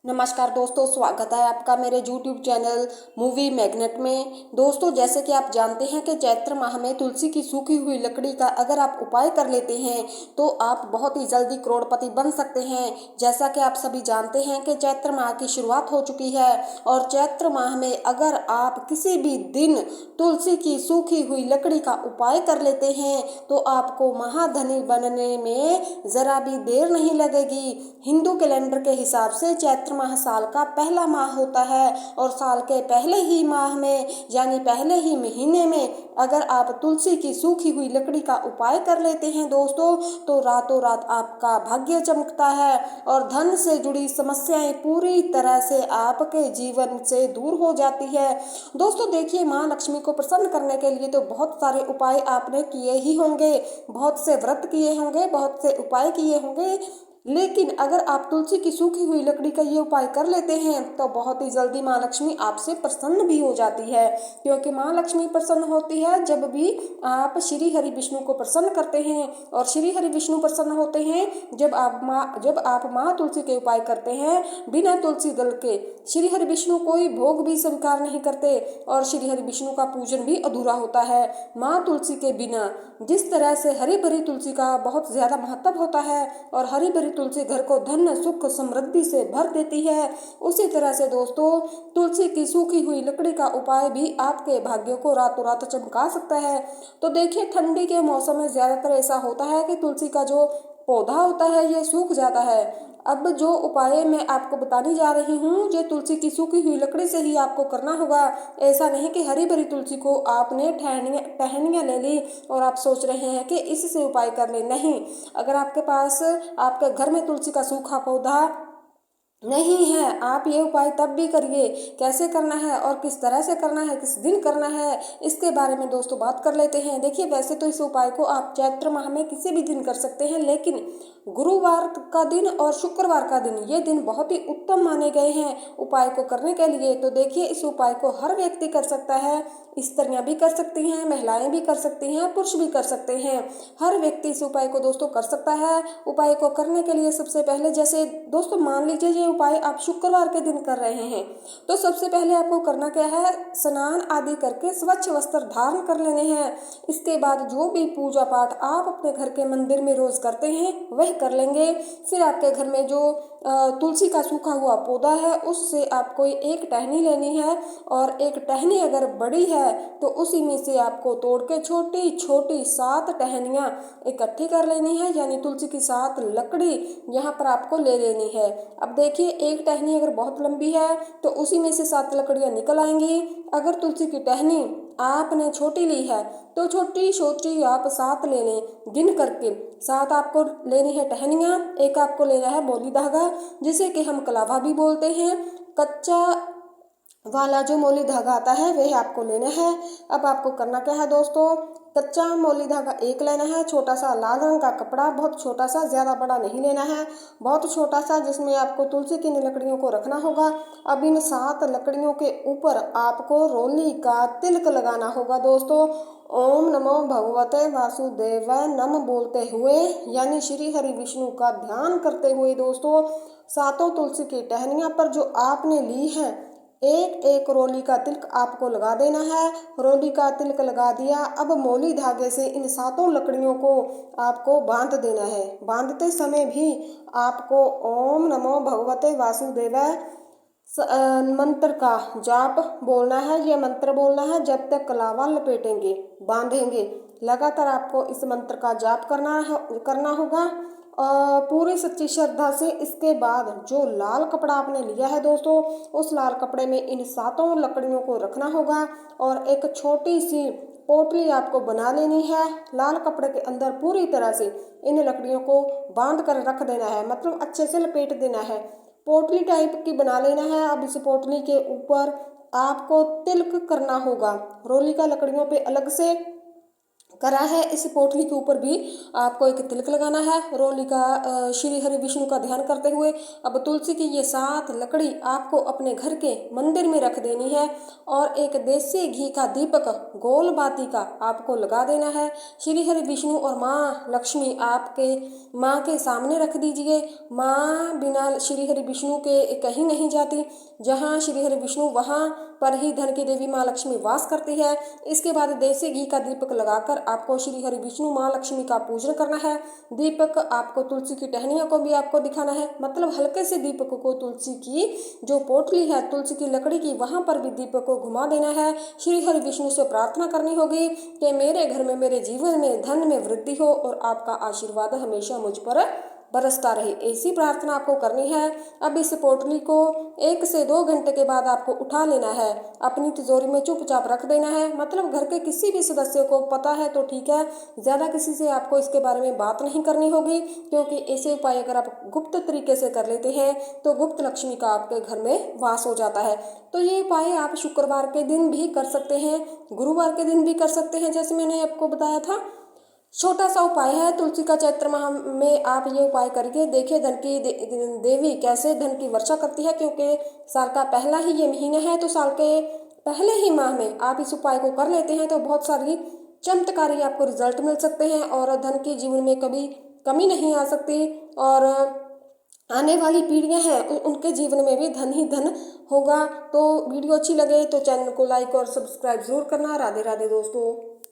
नमस्कार दोस्तों, स्वागत है आपका मेरे YouTube चैनल मूवी मैग्नेट में। दोस्तों, जैसे कि आप जानते हैं कि चैत्र माह में तुलसी की सूखी हुई लकड़ी का अगर आप उपाय कर लेते हैं तो आप बहुत ही जल्दी करोड़पति बन सकते हैं। जैसा कि आप सभी जानते हैं कि चैत्र माह की शुरुआत हो चुकी है और चैत्र माह में अगर आप किसी भी दिन तुलसी की सूखी हुई लकड़ी का उपाय कर लेते हैं तो आपको महाधनी बनने में ज़रा भी देर नहीं लगेगी। हिंदू कैलेंडर के हिसाब से चैत्र माह साल का पहला माह होता है और साल के पहले ही माह में यानी पहले ही महीने में अगर आप तुलसी की सूखी हुई लकड़ी का उपाय कर लेते हैं दोस्तों, तो रातों रात आपका भाग्य चमकता है और धन से जुड़ी समस्याएं पूरी तरह से आपके जीवन से दूर हो जाती है। दोस्तों देखिए, माँ लक्ष्मी को प्रसन्न करने के लिए तो बहुत सारे उपाय आपने किए ही होंगे, बहुत से व्रत किए होंगे, बहुत से उपाय किए होंगे, लेकिन अगर आप तुलसी की सूखी हुई लकड़ी का ये उपाय कर लेते हैं तो बहुत ही जल्दी माँ लक्ष्मी आपसे प्रसन्न भी हो जाती है। क्योंकि माँ लक्ष्मी प्रसन्न होती है जब भी आप श्री हरि विष्णु को प्रसन्न करते हैं और श्री हरि विष्णु प्रसन्न होते हैं जब आप माँ तुलसी के उपाय करते हैं। बिना तुलसी दल के श्री हरि विष्णु कोई भोग भी स्वीकार नहीं करते और श्री हरि विष्णु का पूजन भी अधूरा होता है। माँ तुलसी के बिना जिस तरह से हरी भरी तुलसी का बहुत ज्यादा महत्व होता है और हरी भरी तुलसी घर को धन सुख समृद्धि से भर देती है, उसी तरह से दोस्तों तुलसी की सूखी हुई लकड़ी का उपाय भी आपके भाग्य को रातों रात चमका सकता है। तो देखिए, ठंडी के मौसम में ज्यादातर ऐसा होता है कि तुलसी का जो पौधा होता है ये सूख जाता है। अब जो उपाय मैं आपको बताने जा रही हूँ जो तुलसी की सूखी हुई लकड़ी से ही आपको करना होगा। ऐसा नहीं कि हरी भरी तुलसी को आपने टहनियाँ ले ली और आप सोच रहे हैं कि इससे उपाय कर ले। नहीं, अगर आपके पास आपके घर में तुलसी का सूखा पौधा नहीं है, आप ये उपाय तब भी करिए। कैसे करना है और किस तरह से करना है, किस दिन करना है, इसके बारे में दोस्तों बात कर लेते हैं। देखिए, वैसे तो इस उपाय को आप चैत्र माह में किसी भी दिन कर सकते हैं, लेकिन गुरुवार का दिन और शुक्रवार का दिन ये दिन बहुत ही उत्तम माने गए हैं उपाय को करने के लिए। तो देखिए, इस उपाय को हर व्यक्ति कर सकता है, स्त्रियां भी कर सकती हैं, महिलाएं भी कर सकती हैं, पुरुष भी कर सकते हैं। हर व्यक्ति इस उपाय को दोस्तों कर सकता है। उपाय को करने के लिए सबसे पहले, जैसे दोस्तों मान लीजिए ये उपाय आप शुक्रवार के दिन कर रहे हैं, तो सबसे पहले आपको करना क्या है, स्नान आदि करके स्वच्छ वस्त्र धारण कर लेने हैं। इसके बाद जो भी पूजा पाठ आप अपने घर के मंदिर में रोज करते हैं वह कर लेंगे। फिर आपके घर में जो तुलसी का सूखा हुआ पौधा है उससे आपको एक टहनी लेनी है और एक टहनी अगर बड़ी है तो उसी में से आपको तोड़ के छोटी छोटी 7 टहनियाँ इकट्ठी कर लेनी है, यानी तुलसी की 7 लकड़ी यहाँ पर आपको ले लेनी है। अब देखिए, एक टहनी अगर बहुत लंबी है तो उसी में से 7 लकड़ियाँ निकल आएंगी। अगर तुलसी की टहनी आपने छोटी ली है तो छोटी छोटी आप 7 ले लें, गिन करके 7 आपको लेनी है टहनियाँ। एक आपको लेना है मोली धागा, जिसे कि हम कलावा भी बोलते हैं। कच्चा वाला जो मोली धागा आता है वह आपको लेना है। अब आपको करना क्या है दोस्तों, कच्चा मोली धागा एक लेना है, छोटा सा लाल रंग का कपड़ा, बहुत छोटा सा, ज़्यादा बड़ा नहीं लेना है, बहुत छोटा सा, जिसमें आपको तुलसी की इन लकड़ियों को रखना होगा। अब इन 7 लकड़ियों के ऊपर आपको रोली का तिलक लगाना होगा दोस्तों। ओम नमो भगवते वासुदेवाय नम बोलते हुए, यानी श्री हरि विष्णु का ध्यान करते हुए दोस्तों 7 तुलसी की टहनियाँ पर जो आपने ली है एक एक रोली का तिलक आपको लगा देना है। रोली का तिलक लगा दिया। अब मोली धागे से इन 7 लकड़ियों को आपको बांध देना है। बांधते समय भी आपको ओम नमो भगवते वासुदेवाय मंत्र का जाप बोलना है। ये मंत्र बोलना है जब तक कलावा लपेटेंगे, बांधेंगे, लगातार आपको इस मंत्र का जाप करना होगा पूरी सच्ची श्रद्धा से। इसके बाद जो लाल कपड़ा आपने लिया है दोस्तों, उस लाल कपड़े में इन 7 लकड़ियों को रखना होगा और एक छोटी सी पोटली आपको बना लेनी है। लाल कपड़े के अंदर पूरी तरह से इन लकड़ियों को बांध कर रख देना है, मतलब अच्छे से लपेट देना है, पोटली टाइप की बना लेना है। अब इस पोटली के ऊपर आपको तिलक करना होगा। रोली का लकड़ियों पे अलग से करा है। इस पोटली के ऊपर भी आपको एक तिलक लगाना है रोली का, श्री हरि विष्णु का ध्यान करते हुए। अब तुलसी की ये 7 लकड़ी आपको अपने घर के मंदिर में रख देनी है और एक देसी घी का दीपक गोल बाती का आपको लगा देना है। श्री हरि विष्णु और माँ लक्ष्मी आपके माँ के सामने रख दीजिए। माँ बिना श्री हरि विष्णु के कहीं नहीं जाती, जहाँ श्री हरि विष्णु वहाँ पर ही धन की देवी माँ लक्ष्मी वास करती है। इसके बाद देसी घी का दीपक लगाकर आपको श्री हरि विष्णु माँ लक्ष्मी का पूजन करना है। दीपक आपको तुलसी की टहनियों को भी आपको दिखाना है, मतलब हल्के से दीपक को तुलसी की जो पोटली है तुलसी की लकड़ी की वहां पर भी दीपक को घुमा देना है। श्री हरि विष्णु से प्रार्थना करनी होगी कि मेरे घर में, मेरे जीवन में धन में वृद्धि हो और आपका आशीर्वाद हमेशा मुझ पर बरसता रहे, ऐसी प्रार्थना आपको करनी है। अब इस पोटली को 1 से 2 घंटे के बाद आपको उठा लेना है, अपनी तिजोरी में चुपचाप रख देना है। मतलब घर के किसी भी सदस्य को पता है तो ठीक है, ज़्यादा किसी से आपको इसके बारे में बात नहीं करनी होगी, क्योंकि ऐसे उपाय अगर आप गुप्त तरीके से कर लेते हैं तो गुप्त लक्ष्मी का आपके घर में वास हो जाता है। तो ये उपाय आप शुक्रवार के दिन भी कर सकते हैं, गुरुवार के दिन भी कर सकते हैं, जैसे मैंने आपको बताया था। छोटा सा उपाय है, तुलसी का चैत्र माह में आप ये उपाय करके देखिए धन की देवी कैसे धन की वर्षा करती है, क्योंकि साल का पहला ही ये महीना है, तो साल के पहले ही माह में आप इस उपाय को कर लेते हैं तो बहुत सारी चमत्कारी आपको रिजल्ट मिल सकते हैं और धन की जीवन में कभी कमी नहीं आ सकती और आने वाली पीढ़ियां हैं उनके जीवन में भी धन ही धन होगा। तो वीडियो अच्छी लगे तो चैनल को लाइक और सब्सक्राइब जरूर करना। राधे राधे दोस्तों।